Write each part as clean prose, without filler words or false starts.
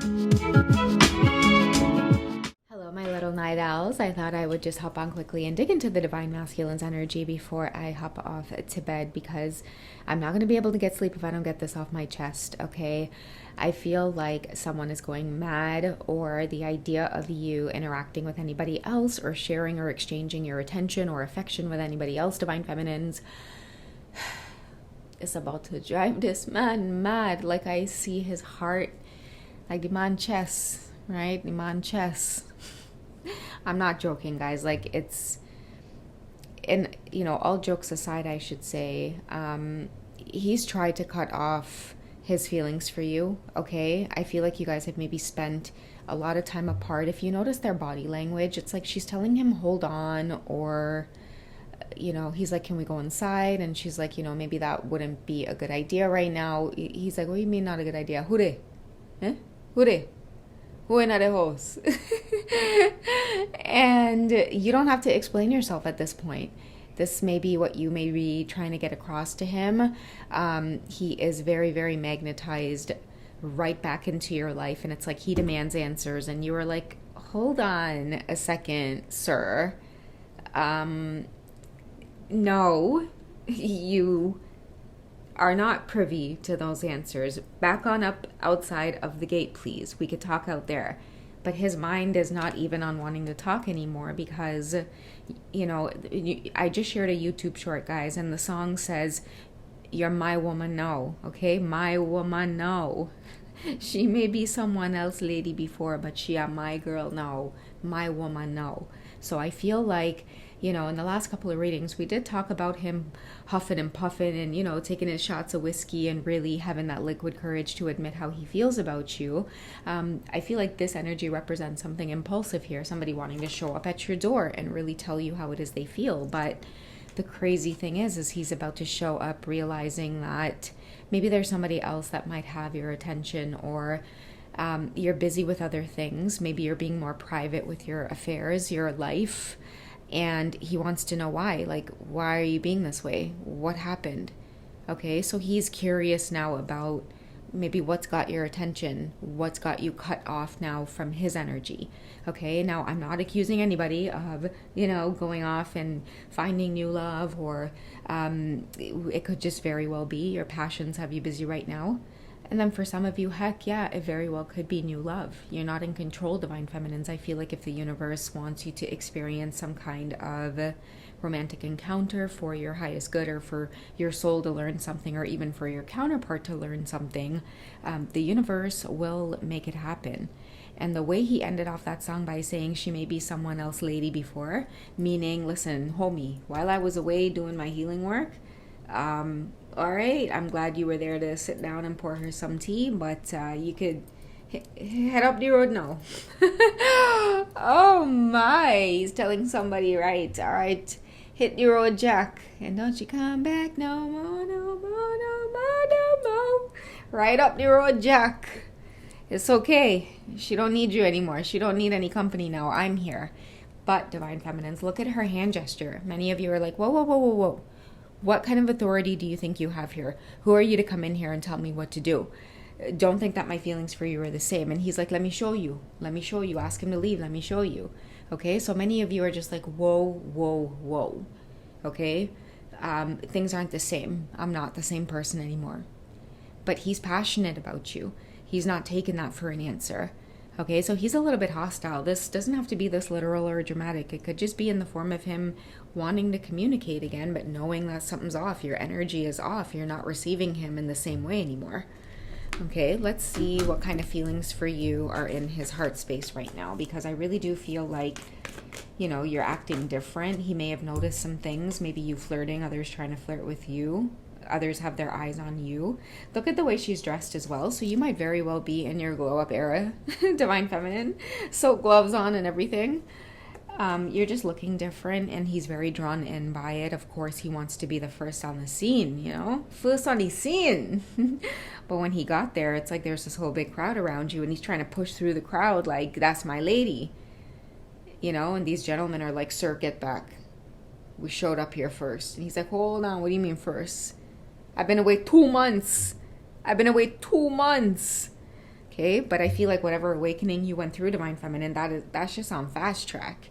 Hello, my little night owls. I thought I would just hop on quickly and dig into the Divine Masculine's energy before I hop off to bed because I'm not going to be able to get sleep if I don't get this off my chest, okay? I feel like someone is going mad, or the idea of you interacting with anybody else or sharing or exchanging your attention or affection with anybody else, Divine Feminines, is about to drive this man mad. Like, I see his heart, like the man chest, right? The man chest. I'm not joking, guys. Like, it's, and all jokes aside, I should say, he's tried to cut off his feelings for you, okay? I feel like you guys have maybe spent a lot of time apart. If you notice their body language, it's like she's telling him hold on, or he's like, can we go inside? And she's like, maybe that wouldn't be a good idea right now. He's like, what do you mean not a good idea? Hure? Eh? Hure? Who in the house? And you don't have to explain yourself at this point. This may be what you may be trying to get across to him. He is very, very magnetized right back into your life. And it's like he demands answers. And you are like, hold on a second, sir. No, you are not privy to those answers. Back on up outside of the gate, please. We could talk out there. But his mind is not even on wanting to talk anymore because, I just shared a YouTube short, guys, and the song says, you're my woman now, okay? My woman now. She may be someone else lady before, but she are my girl now. My woman now. So I feel like, in the last couple of readings, we did talk about him huffing and puffing and, taking his shots of whiskey and really having that liquid courage to admit how he feels about you. I feel like this energy represents something impulsive here, somebody wanting to show up at your door and really tell you how it is they feel. But the crazy thing is he's about to show up realizing that maybe there's somebody else that might have your attention, or you're busy with other things. Maybe you're being more private with your affairs, your life. And he wants to know why. Like, why are you being this way? What happened? Okay, so he's curious now about maybe what's got your attention, what's got you cut off now from his energy. Okay, now I'm not accusing anybody of, going off and finding new love, or it could just very well be your passions have you busy right now. And then for some of you, heck yeah, it very well could be new love. You're not in control, Divine Feminines. I feel like if the universe wants you to experience some kind of romantic encounter for your highest good, or for your soul to learn something, or even for your counterpart to learn something, the universe will make it happen. And the way he ended off that song by saying she may be someone else lady before, meaning, listen, homie, while I was away doing my healing work, all right, I'm glad you were there to sit down and pour her some tea, but you could head up the road now. Oh my, he's telling somebody, right, all right, hit the road, Jack, and don't you come back no more, no more, no more, no more. Right up the road, Jack. It's okay. She don't need you anymore. She don't need any company now. I'm here. But, Divine Feminines, look at her hand gesture. Many of you are like, whoa, whoa, whoa, whoa, whoa. What kind of authority do you think you have here? Who are you to come in here and tell me what to do? Don't think that my feelings for you are the same. And he's like, let me show you. Let me show you. Ask him to leave. Let me show you. Okay? So many of you are just like, whoa, whoa, whoa. Okay? Things aren't the same. I'm not the same person anymore. But he's passionate about you. He's not taking that for an answer. Okay, so he's a little bit hostile. This doesn't have to be this literal or dramatic. It could just be in the form of him wanting to communicate again, but knowing that something's off. Your energy is off. You're not receiving him in the same way anymore. Okay, let's see what kind of feelings for you are in his heart space right now, because I really do feel like, you're acting different. He may have noticed some things. Maybe you flirting, others trying to flirt with you. Others have their eyes on you. Look at the way she's dressed as well. So you might very well be in your glow up era, Divine Feminine, soap gloves on and everything. You're just looking different, and he's very drawn in by it. Of course, he wants to be the first on the scene, first on the scene. But when he got there, it's like there's this whole big crowd around you, and he's trying to push through the crowd like, that's my lady. And these gentlemen are like, sir, get back. We showed up here first. And he's like, hold on, what do you mean first? I've been away 2 months. Okay, but I feel like whatever awakening you went through, Divine Feminine, that's just on fast track,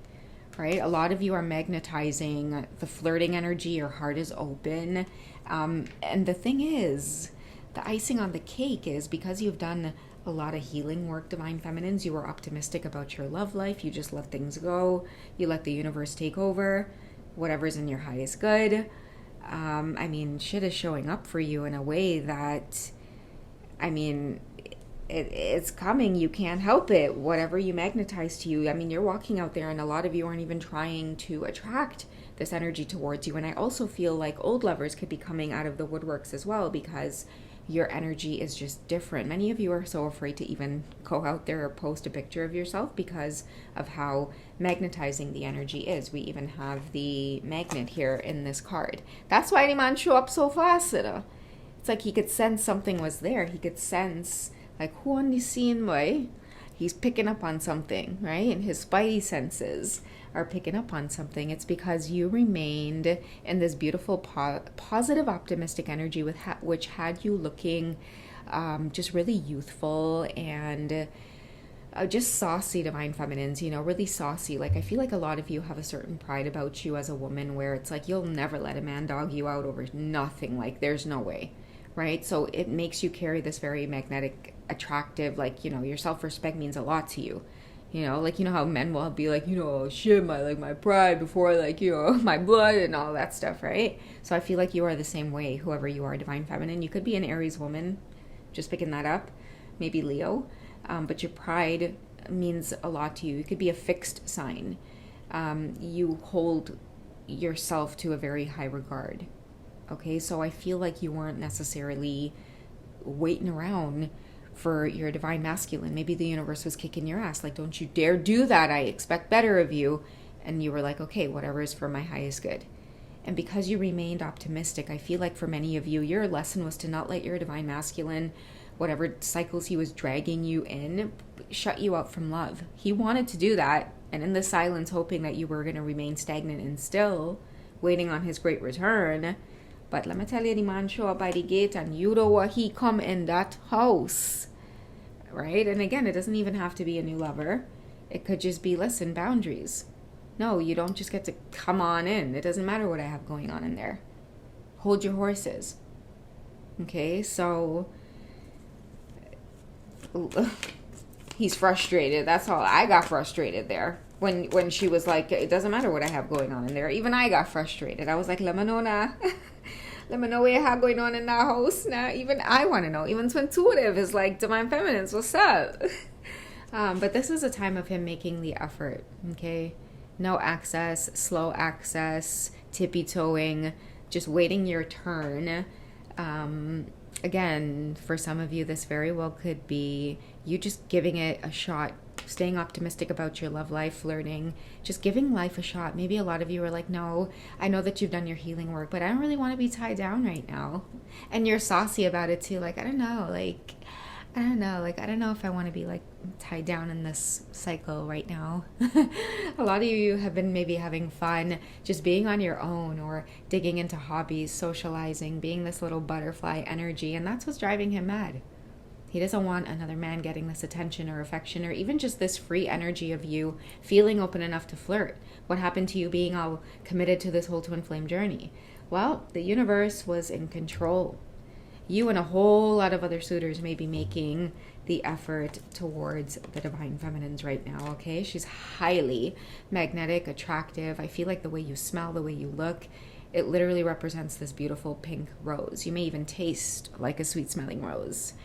right? A lot of you are magnetizing the flirting energy. Your heart is open. And the thing is, the icing on the cake is because you've done a lot of healing work, Divine Feminines, you are optimistic about your love life. You just let things go. You let the universe take over. Whatever's in your highest good. I mean, shit is showing up for you in a way that, I mean, it's coming. You can't help it. Whatever you magnetize to you. I mean, you're walking out there and a lot of you aren't even trying to attract this energy towards you. And I also feel like old lovers could be coming out of the woodworks as well because your energy is just different. Many of you are so afraid to even go out there or post a picture of yourself because of how magnetizing the energy is. We even have the magnet here in this card. That's why the man show up so fast. It's like he could sense something was there. He could sense like who on the scene, boy? He's picking up on something, right? And his spidey senses are picking up on something. It's because you remained in this beautiful, positive, optimistic energy which had you looking just really youthful and just saucy, Divine Feminines, really saucy. Like, I feel like a lot of you have a certain pride about you as a woman where it's like you'll never let a man dog you out over nothing. Like, there's no way. Right? So it makes you carry this very magnetic, attractive, like, your self-respect means a lot to you. Like, how men will be like, oh, shit, my pride before, like, my blood and all that stuff, right? So I feel like you are the same way, whoever you are, Divine Feminine. You could be an Aries woman, just picking that up, maybe Leo, but your pride means a lot to you. You could be a fixed sign. You hold yourself to a very high regard. Okay, so I feel like you weren't necessarily waiting around for your divine masculine. Maybe the universe was kicking your ass. Like, don't you dare do that. I expect better of you. And you were like, okay, whatever is for my highest good. And because you remained optimistic, I feel like for many of you, your lesson was to not let your divine masculine, whatever cycles he was dragging you in, shut you out from love. He wanted to do that. And in the silence, hoping that you were going to remain stagnant and still, waiting on his great return. But let me tell you, the man show up by the gate and you know what, he come in that house, right? And again, it doesn't even have to be a new lover. It could just be, listen, boundaries. No, you don't just get to come on in. It doesn't matter what I have going on in there. Hold your horses. Okay, so he's frustrated. That's all. I got frustrated there. When she was like, it doesn't matter what I have going on in there. Even I got frustrated. I was like, let me know now. Let me know what you have going on in that house now. Even I want to know. Even Twintuitive is like, Divine Feminines, what's up? But this is a time of him making the effort, okay? No access, slow access, tippy-toeing, just waiting your turn. Again, for some of you, this very well could be you just giving it a shot, staying optimistic about your love life, flirting, just giving life a shot. Maybe a lot of you are like, no, I know that you've done your healing work, but I don't really want to be tied down right now. And you're saucy about it too. Like, I don't know if I want to be like tied down in this cycle right now. A lot of you have been maybe having fun just being on your own or digging into hobbies, socializing, being this little butterfly energy. And that's what's driving him mad. He doesn't want another man getting this attention or affection or even just this free energy of you feeling open enough to flirt. What happened to you being all committed to this whole twin flame journey? Well, the universe was in control. You and a whole lot of other suitors may be making the effort towards the Divine Feminines right now, okay? She's highly magnetic, attractive. I feel like the way you smell, the way you look, it literally represents this beautiful pink rose. You may even taste like a sweet-smelling rose.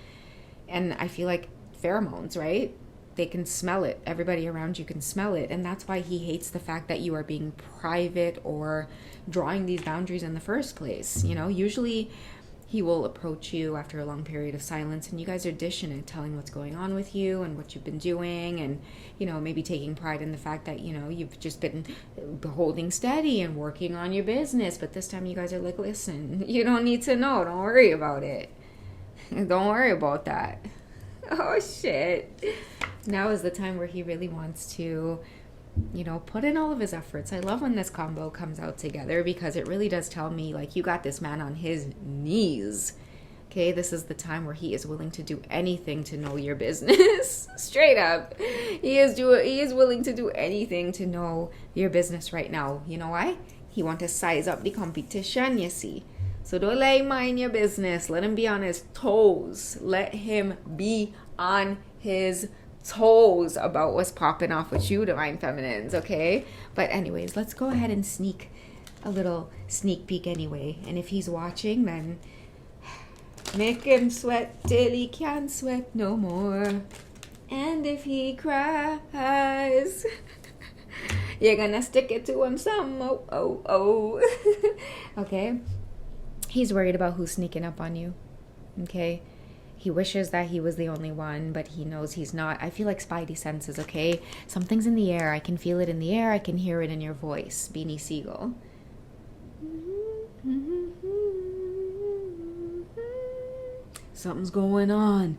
And I feel like pheromones, right? They can smell it. Everybody around you can smell it. And that's why he hates the fact that you are being private or drawing these boundaries in the first place. Usually he will approach you after a long period of silence and you guys are dishing it, telling what's going on with you and what you've been doing and, maybe taking pride in the fact that, you've just been holding steady and working on your business. But this time you guys are like, listen, you don't need to know. Don't worry about it. Don't worry about that. Oh, shit. Now is the time where he really wants to, put in all of his efforts. I love when this combo comes out together because it really does tell me, like, you got this man on his knees. Okay, this is the time where he is willing to do anything to know your business. Straight up. He is willing to do anything to know your business right now. You know why? He wants to size up the competition, you see. So don't let him mind your business. Let him be on his toes. Let him be on his toes about what's popping off with you, Divine Feminines, okay? But anyways, let's go ahead and sneak a little sneak peek anyway. And if he's watching, then make him sweat till he can't sweat no more. And if he cries, you're gonna stick it to him some. Okay? He's worried about who's sneaking up on you. Okay? He wishes that he was the only one, but he knows he's not. I feel like spidey senses, okay? Something's in the air. I can feel it in the air. I can hear it in your voice, Beanie Siegel. Something's going on.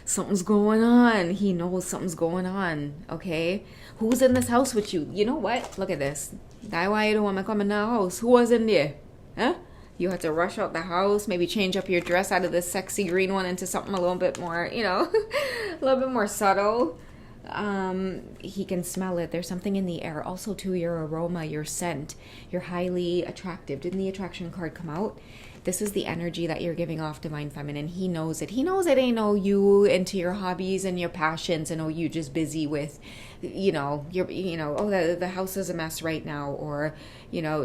Something's going on. He knows something's going on, okay? Who's in this house with you? You know what? Look at this. That's why you don't want to come in the house. Who was in there? Huh? You had to rush out the house, maybe change up your dress out of this sexy green one into something a little bit more, you know, a little bit more subtle. He can smell it. There's something in the air. Also, too, your aroma, your scent. You're highly attractive. Didn't the attraction card come out? This is the energy that you're giving off, Divine Feminine. He knows it. He knows it ain't no you into your hobbies and your passions and you just busy with, the house is a mess right now, or,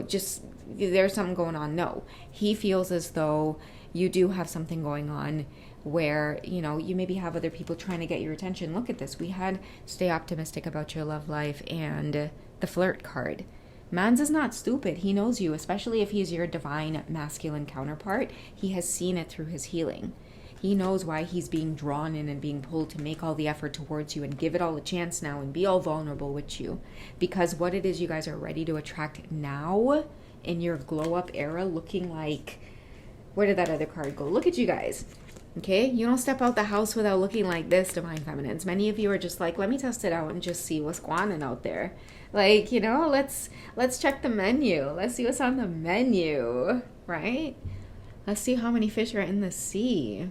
just there's something going on. No, he feels as though you do have something going on where, you maybe have other people trying to get your attention. Look at this. We had stay optimistic about your love life and the flirt card. Mans is not stupid. He knows you, especially if he's your divine masculine counterpart. He has seen it through his healing. He knows why he's being drawn in and being pulled to make all the effort towards you and give it all a chance now and be all vulnerable with you. Because what it is you guys are ready to attract now in your glow up era, looking like, where did that other card go? Look at you guys. Okay, you don't step out the house without looking like this, Divine Feminines. Many of you are just like, let me test it out and just see what's going on out there. Like, let's check the menu. Let's see what's on the menu, right? Let's see how many fish are in the sea.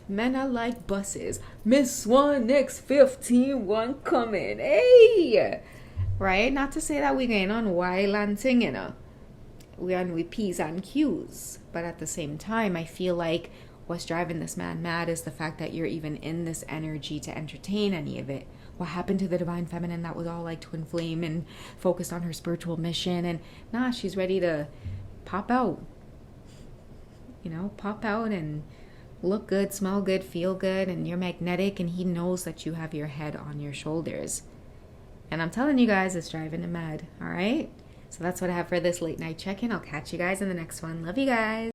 Men are like buses. Miss one, next 15, one coming. Hey! Right? Not to say that we're going on wild and thing, We're on with P's and Q's. But at the same time, I feel like what's driving this man mad is the fact that you're even in this energy to entertain any of it. What happened to the Divine Feminine that was all like twin flame and focused on her spiritual mission? And she's ready to pop out. Pop out and look good, smell good, feel good, and you're magnetic, and he knows that you have your head on your shoulders. And I'm telling you guys, it's driving him mad, all right? So that's what I have for this late night check-in. I'll catch you guys in the next one. Love you guys.